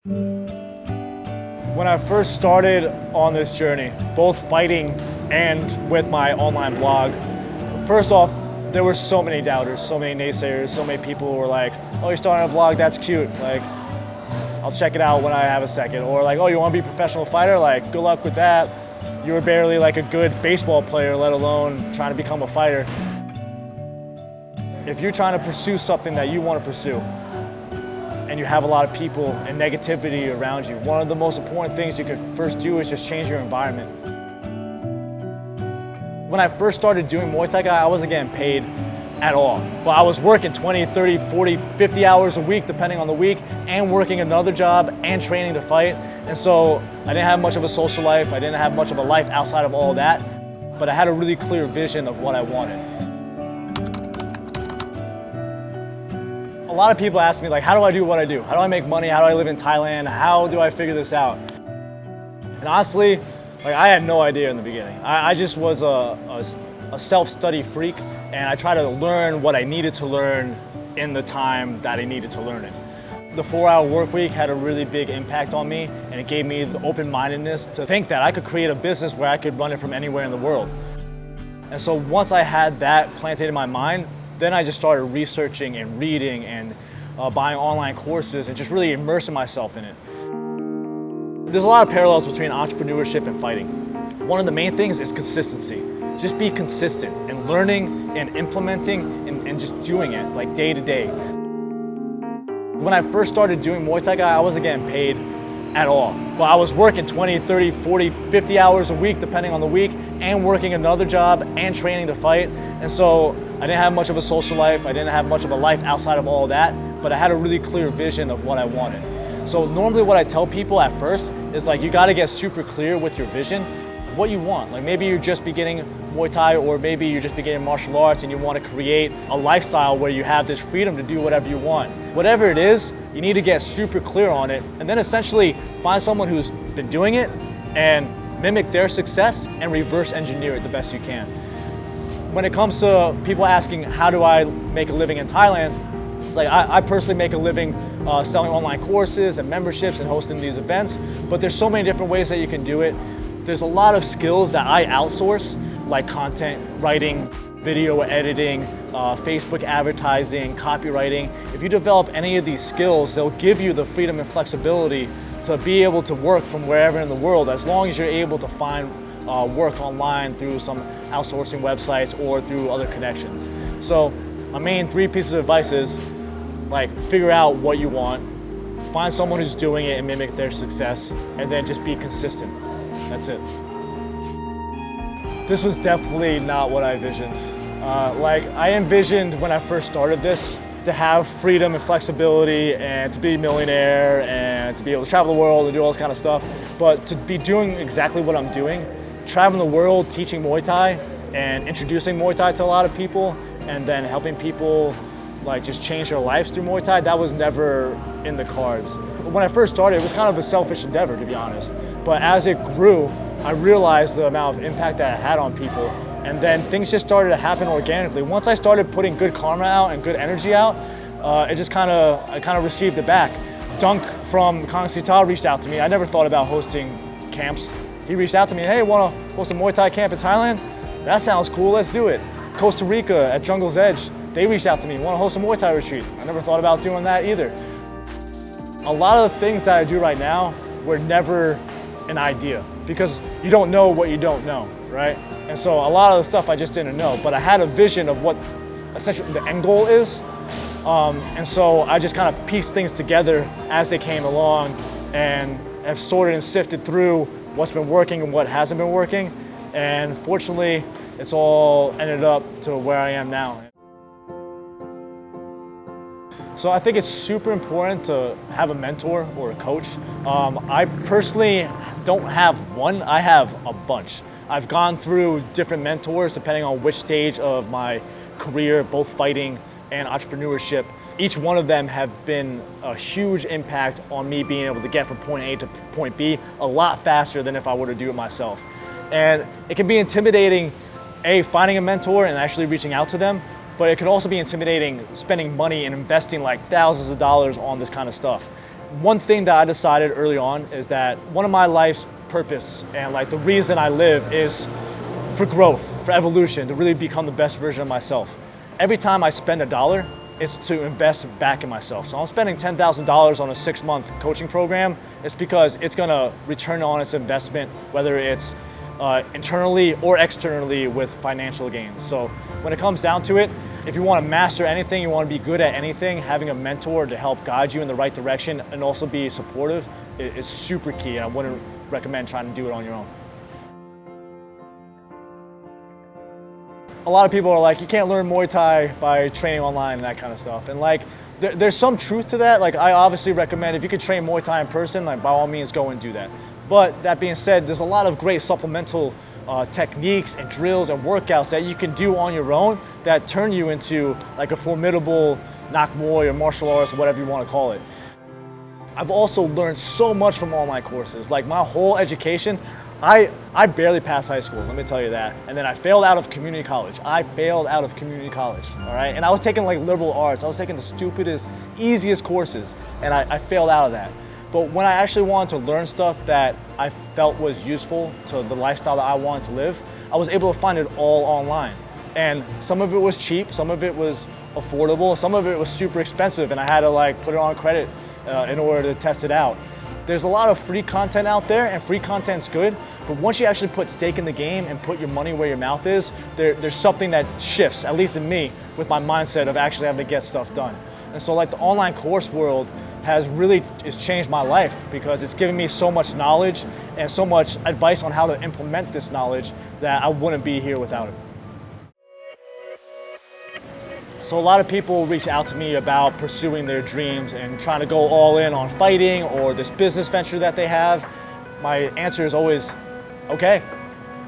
When I first started on this journey, both fighting and with my online blog, first off, there were so many doubters, so many naysayers, so many people who were like, oh, you're starting a blog, that's cute. Like, I'll check it out when I have a second. Or like, oh, you want to be a professional fighter? Like, good luck with that. You were barely like a good baseball player, let alone trying to become a fighter. If you're trying to pursue something that you want to pursue, and you have a lot of people and negativity around you, one of the most important things you can first do is just change your environment. When I first started doing Muay Thai Guy, I wasn't getting paid at all. But I was working 20, 30, 40, 50 hours a week, depending on the week, and working another job and training to fight. And so I didn't have much of a social life. I didn't have much of a life outside of all that, but I had a really clear vision of what I wanted. A lot of people ask me, like, how do I do what I do? How do I make money? How do I live in Thailand? How do I figure this out? And honestly, like, I had no idea in the beginning. I just was a self-study freak, and I tried to learn what I needed to learn in the time that I needed to learn it. The 4-hour work week had a really big impact on me, and it gave me the open-mindedness to think that I could create a business where I could run it from anywhere in the world. And so once I had that planted in my mind, then I just started researching and reading and buying online courses and just really immersing myself in it. There's a lot of parallels between entrepreneurship and fighting. One of the main things is consistency. Just be consistent in learning and implementing and just doing it like day to day. When I first started doing Muay Thai Guy, I wasn't getting paid at all. But I was working 20, 30, 40, 50 hours a week, depending on the week, and working another job and training to fight. And so I didn't have much of a social life. I didn't have much of a life outside of all that, but I had a really clear vision of what I wanted. So normally what I tell people at first is like, you gotta get super clear with your vision, what you want. Like maybe you're just beginning Muay Thai, or maybe you're just beginning martial arts and you want to create a lifestyle where you have this freedom to do whatever you want. Whatever it is, you need to get super clear on it, and then essentially find someone who's been doing it and mimic their success and reverse engineer it the best you can. When it comes to people asking, how do I make a living in Thailand? It's like, I personally make a living selling online courses and memberships and hosting these events, but there's so many different ways that you can do it. There's a lot of skills that I outsource, like content writing, video editing, Facebook advertising, copywriting. If you develop any of these skills, they'll give you the freedom and flexibility to be able to work from wherever in the world, as long as you're able to find work online through some outsourcing websites or through other connections. So my main 3 pieces of advice is, like, figure out what you want, find someone who's doing it and mimic their success, and then just be consistent. That's it. This was definitely not what I envisioned. Like, I envisioned when I first started this to have freedom and flexibility and to be a millionaire and to be able to travel the world and do all this kind of stuff. But to be doing exactly what I'm doing, traveling the world, teaching Muay Thai and introducing Muay Thai to a lot of people, and then helping people like just change their lives through Muay Thai, that was never in the cards. When I first started, it was kind of a selfish endeavor, to be honest. But as it grew, I realized the amount of impact that it had on people. And then things just started to happen organically. Once I started putting good karma out and good energy out, I kind of received it back. Dunk from Kang Sita reached out to me. I never thought about hosting camps. He reached out to me, hey, want to host a Muay Thai camp in Thailand? That sounds cool, let's do it. Costa Rica at Jungle's Edge, they reached out to me, want to host a Muay Thai retreat. I never thought about doing that either. A lot of the things that I do right now were never an idea, because you don't know what you don't know, right? And so a lot of the stuff I just didn't know, but I had a vision of what essentially the end goal is. And so I just kind of pieced things together as they came along and have sorted and sifted through what's been working and what hasn't been working. And fortunately, it's all ended up to where I am now. So I think it's super important to have a mentor or a coach. I personally don't have one, I have a bunch. I've gone through different mentors depending on which stage of my career, both fighting and entrepreneurship. Each one of them have been a huge impact on me being able to get from point A to point B a lot faster than if I were to do it myself. And it can be intimidating, finding a mentor and actually reaching out to them, but it can also be intimidating spending money and investing like thousands of dollars on this kind of stuff. one thing that I decided early on is that one of my life's purpose and like the reason I live is for growth, for evolution, to really become the best version of myself. Every time I spend $1, it's to invest back in myself. So I'm spending $10,000 on a 6-month coaching program. It's because it's gonna return on its investment, whether it's internally or externally with financial gains. So when it comes down to it, if you want to master anything, you want to be good at anything, having a mentor to help guide you in the right direction and also be supportive is super key, and I wouldn't recommend trying to do it on your own. A lot of people are like, you can't learn Muay Thai by training online and that kind of stuff. And like, there's some truth to that. Like, I obviously recommend if you could train Muay Thai in person, like by all means go and do that. But that being said, there's a lot of great supplemental techniques and drills and workouts that you can do on your own that turn you into like a formidable nak Muay or martial arts, whatever you want to call it. I've also learned so much from online courses. Like my whole education, I barely passed high school, let me tell you that. And then I failed out of community college. All right? And I was taking like liberal arts. I was taking the stupidest, easiest courses, and I failed out of that. But when I actually wanted to learn stuff that I felt was useful to the lifestyle that I wanted to live, I was able to find it all online. And some of it was cheap, some of it was affordable, some of it was super expensive, and I had to like put it on credit in order to test it out. There's a lot of free content out there, and free content's good, but once you actually put stake in the game and put your money where your mouth is, there's something that shifts, at least in me, with my mindset of actually having to get stuff done. And so like the online course world it's changed my life because it's given me so much knowledge and so much advice on how to implement this knowledge that I wouldn't be here without it. So a lot of people reach out to me about pursuing their dreams and trying to go all in on fighting or this business venture that they have. My answer is always, okay,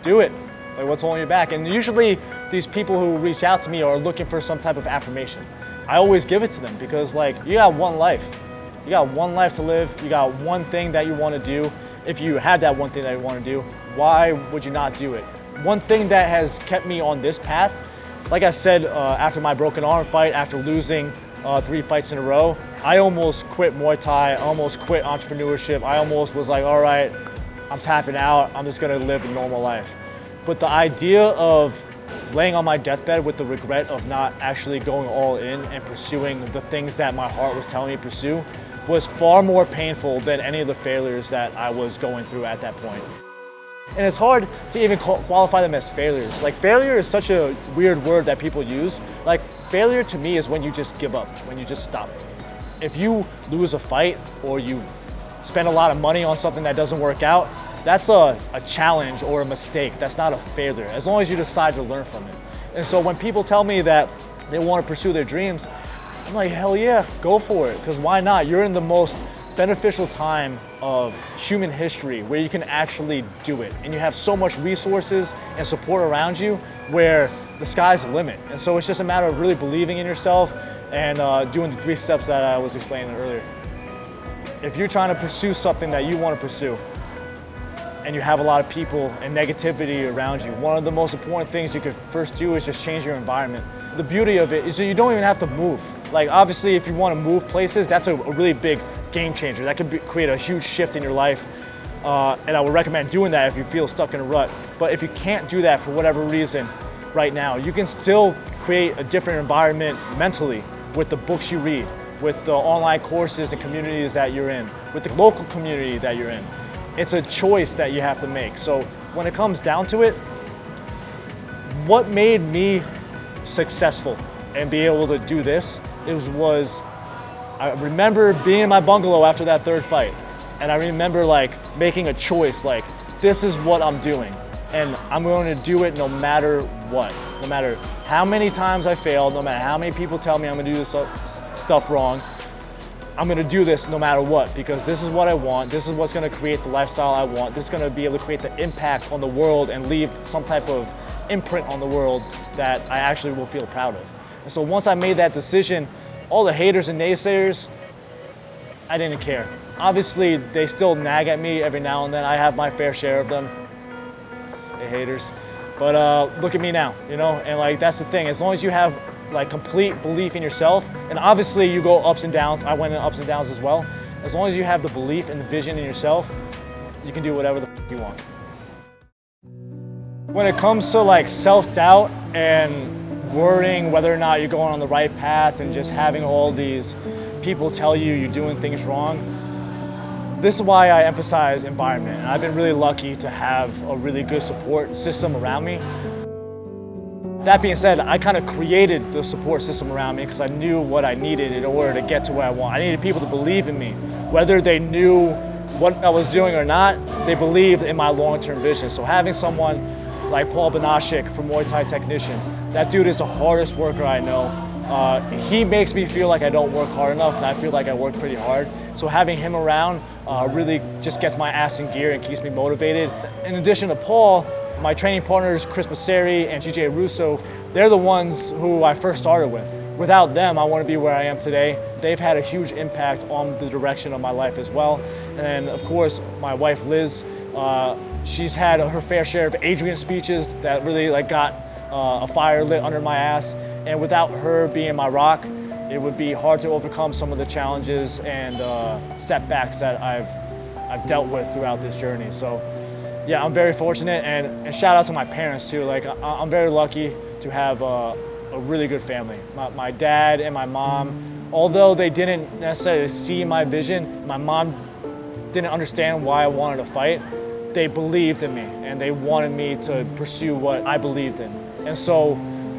do it. Like, what's holding you back? And usually these people who reach out to me are looking for some type of affirmation. I always give it to them because like, you got one life. You got one life to live. You got one thing that you want to do. If you had that one thing that you want to do, why would you not do it? One thing that has kept me on this path, like I said, after my broken arm fight, after losing 3 fights in a row, I almost quit Muay Thai, I almost quit entrepreneurship. I almost was like, all right, I'm tapping out. I'm just going to live a normal life. But the idea of laying on my deathbed with the regret of not actually going all in and pursuing the things that my heart was telling me to pursue was far more painful than any of the failures that I was going through at that point. And it's hard to even qualify them as failures. Like, failure is such a weird word that people use. Like, failure to me is when you just give up, when you just stop. If you lose a fight or you spend a lot of money on something that doesn't work out, that's a challenge or a mistake. That's not a failure, as long as you decide to learn from it. And so when people tell me that they want to pursue their dreams, I'm like, hell yeah, go for it, because why not? You're in the most beneficial time of human history where you can actually do it. And you have so much resources and support around you where the sky's the limit. And so it's just a matter of really believing in yourself and doing the 3 steps that I was explaining earlier. If you're trying to pursue something that you want to pursue, and you have a lot of people and negativity around you, one of the most important things you could first do is just change your environment. The beauty of it is that you don't even have to move. Like, obviously, if you want to move places, that's a really big game changer. That could create a huge shift in your life. And I would recommend doing that if you feel stuck in a rut. But if you can't do that for whatever reason right now, you can still create a different environment mentally with the books you read, with the online courses and communities that you're in, with the local community that you're in. It's a choice that you have to make. So when it comes down to it, what made me successful and be able to do this was I remember being in my bungalow after that 3rd fight, and I remember like making a choice, like, this is what I'm doing, and I'm going to do it no matter what. No matter how many times I fail, no matter how many people tell me I'm going to do this stuff wrong, I'm going to do this no matter what, because this is what I want. This is what's going to create the lifestyle I want. This is going to be able to create the impact on the world and leave some type of imprint on the world that I actually will feel proud of. And so once I made that decision, all the haters and naysayers, I didn't care. Obviously, they still nag at me every now and then. I have my fair share of them, the haters. But look at me now, you know? And like, that's the thing. As long as you have like complete belief in yourself, and obviously you go ups and downs. I went in ups and downs as well. As long as you have the belief and the vision in yourself, you can do whatever the you want. When it comes to like self-doubt and worrying whether or not you're going on the right path and just having all these people tell you you're doing things wrong, this is why I emphasize environment. And I've been really lucky to have a really good support system around me. That being said, I kind of created the support system around me because I knew what I needed in order to get to where I want. I needed people to believe in me. Whether they knew what I was doing or not, they believed in my long-term vision. So having someone like Paul Banashik from Muay Thai Technician, that dude is the hardest worker I know. He makes me feel like I don't work hard enough, and I feel like I work pretty hard. So having him around really just gets my ass in gear and keeps me motivated. In addition to Paul, my training partners, Chris Masseri and GJ Russo, they're the ones who I first started with. Without them, I want to be where I am today. They've had a huge impact on the direction of my life as well. And then, of course, my wife, Liz, she's had her fair share of Adrian speeches that really got a fire lit under my ass. And without her being my rock, it would be hard to overcome some of the challenges and setbacks that I've dealt with throughout this journey. So yeah, I'm very fortunate, and shout out to my parents too. I'm very lucky to have a really good family. My dad and my mom, although they didn't necessarily see my vision, my mom didn't understand why I wanted to fight. They believed in me and they wanted me to pursue what I believed in. And so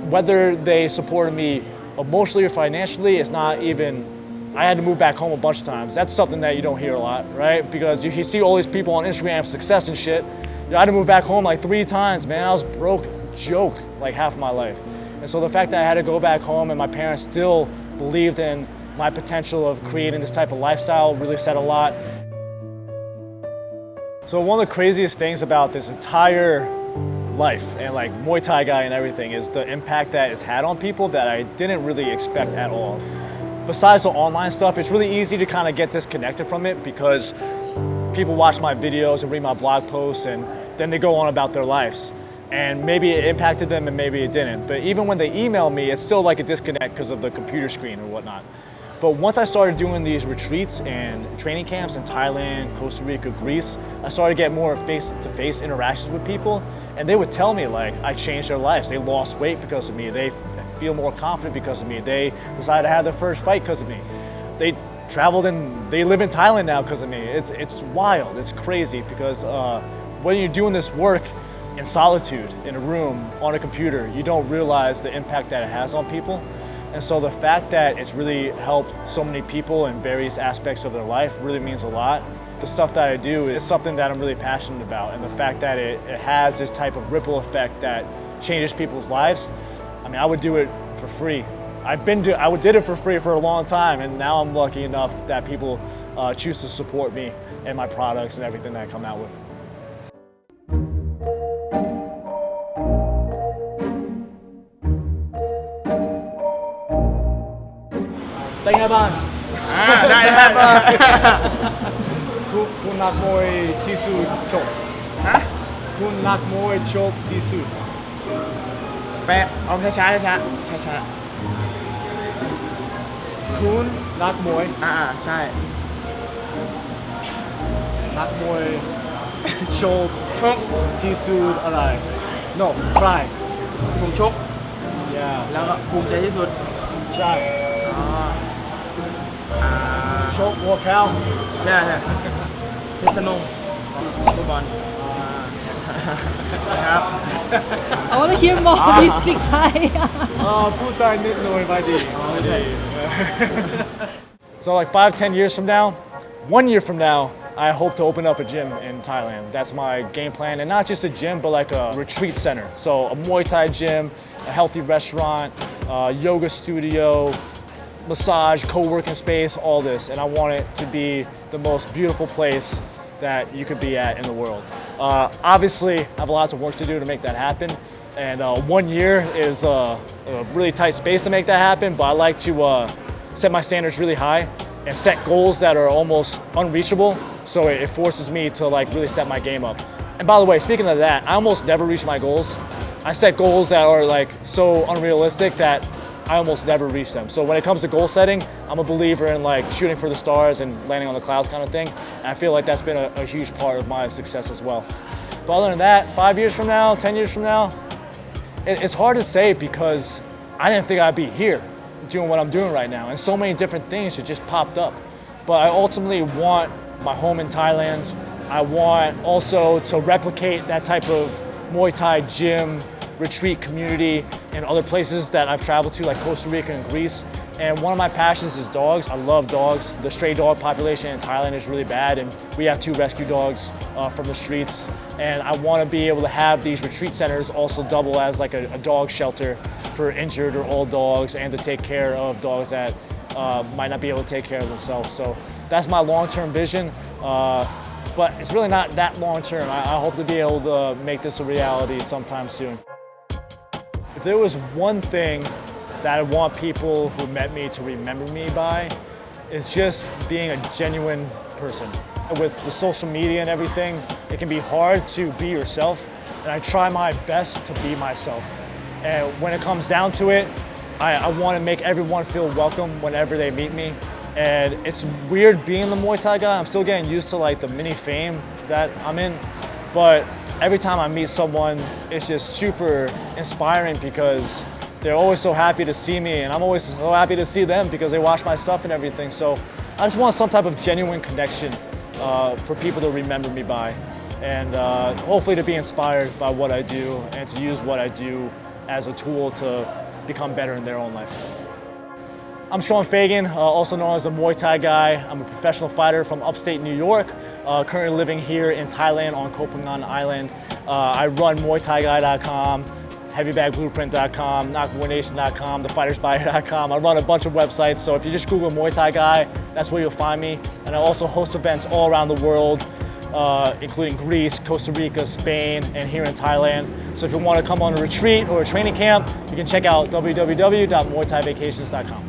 whether they supported me emotionally or financially, it's not even, I had to move back home a bunch of times. That's something that you don't hear a lot, right? Because you see all these people on Instagram, success and shit. I had to move back home like 3 times, man. I was broke, joke, like half of my life. And so the fact that I had to go back home and my parents still believed in my potential of creating this type of lifestyle really said a lot. So one of the craziest things about this entire life and like Muay Thai Guy and everything is the impact that it's had on people that I didn't really expect at all. Besides the online stuff, it's really easy to kind of get disconnected from it because people watch my videos and read my blog posts and then they go on about their lives. And maybe it impacted them and maybe it didn't. But even when they email me, it's still like a disconnect because of the computer screen or whatnot. But once I started doing these retreats and training camps in Thailand, Costa Rica, Greece, I started to get more face-to-face interactions with people. And they would tell me like I changed their lives. They lost weight because of me. They feel more confident because of me. They decided to have their first fight because of me. They traveled and they live in Thailand now because of me. It's wild, it's crazy because when you're doing this work in solitude, in a room, on a computer, you don't realize the impact that it has on people. And so the fact that it's really helped so many people in various aspects of their life really means a lot. The stuff that I do is something that I'm really passionate about, and the fact that it has this type of ripple effect that changes people's lives, I mean, I would do it for free. I did it for free for a long time, and now I'm lucky enough that people choose to support me and my products and everything that I come out with. Đây nghe bạn. ได้ครับ คุณนักมวยที่สุดชก ฮะ คุณนักมวยชกที่สุด แปะเอาช้าๆช้าๆ คุณนักมวย ใช่ นักมวยชก ชก ที่สุดอะไร No ใคร ผมชก Yeah แล้วก็ภูมิใจที่สุด ใช่ ชกหัวแข้ง ใช่เพชรธนงฟุตบอลครับ I want to hear more. You speak Thai. พูดไทยนิดหน่อยไม่ดี So like 5-10 years from now, 1 year from now, I hope to open up a gym in Thailand. That's my game plan, and not just a gym, but like a retreat center. So a Muay Thai gym, a healthy restaurant, yoga studio, massage, co-working space, all this. And I want it to be the most beautiful place that you could be at in the world. Obviously, I have a lot of work to do to make that happen. And 1 year is a really tight space to make that happen, but I like to set my standards really high and set goals that are almost unreachable. So it forces me to like really step my game up. And by the way, speaking of that, I almost never reach my goals. I set goals that are like so unrealistic that I almost never reach them. So when it comes to goal setting, I'm a believer in like shooting for the stars and landing on the clouds kind of thing. And I feel like that's been a huge part of my success as well. But other than that, 5 years from now, 10 years from now, it's hard to say because I didn't think I'd be here doing what I'm doing right now. And so many different things have just popped up. But I ultimately want my home in Thailand. I want also to replicate that type of Muay Thai gym, retreat community in other places that I've traveled to, like Costa Rica and Greece. And one of my passions is dogs. I love dogs. The stray dog population in Thailand is really bad, and we have 2 rescue dogs from the streets. And I want to be able to have these retreat centers also double as like a dog shelter for injured or old dogs, and to take care of dogs that might not be able to take care of themselves. So that's my long-term vision. But it's really not that long-term. I hope to be able to make this a reality sometime soon. If there was one thing that I want people who met me to remember me by, it's just being a genuine person. With the social media and everything, it can be hard to be yourself, and I try my best to be myself. And when it comes down to it, I want to make everyone feel welcome whenever they meet me. And it's weird being the Muay Thai guy. I'm still getting used to like the mini fame that I'm in, but every time I meet someone, it's just super inspiring because they're always so happy to see me, and I'm always so happy to see them because they watch my stuff and everything. So I just want some type of genuine connection for people to remember me by, and hopefully to be inspired by what I do and to use what I do as a tool to become better in their own life. I'm Sean Fagan, also known as the Muay Thai Guy. I'm a professional fighter from upstate New York, currently living here in Thailand on Koh Phangan Island. I run MuayThaiGuy.com, HeavyBagBlueprint.com, KnockWinNation.com, TheFightersBuyer.com. I run a bunch of websites, so if you just Google Muay Thai Guy, that's where you'll find me. And I also host events all around the world, including Greece, Costa Rica, Spain, and here in Thailand. So if you want to come on a retreat or a training camp, you can check out www.MuayThaiVacations.com.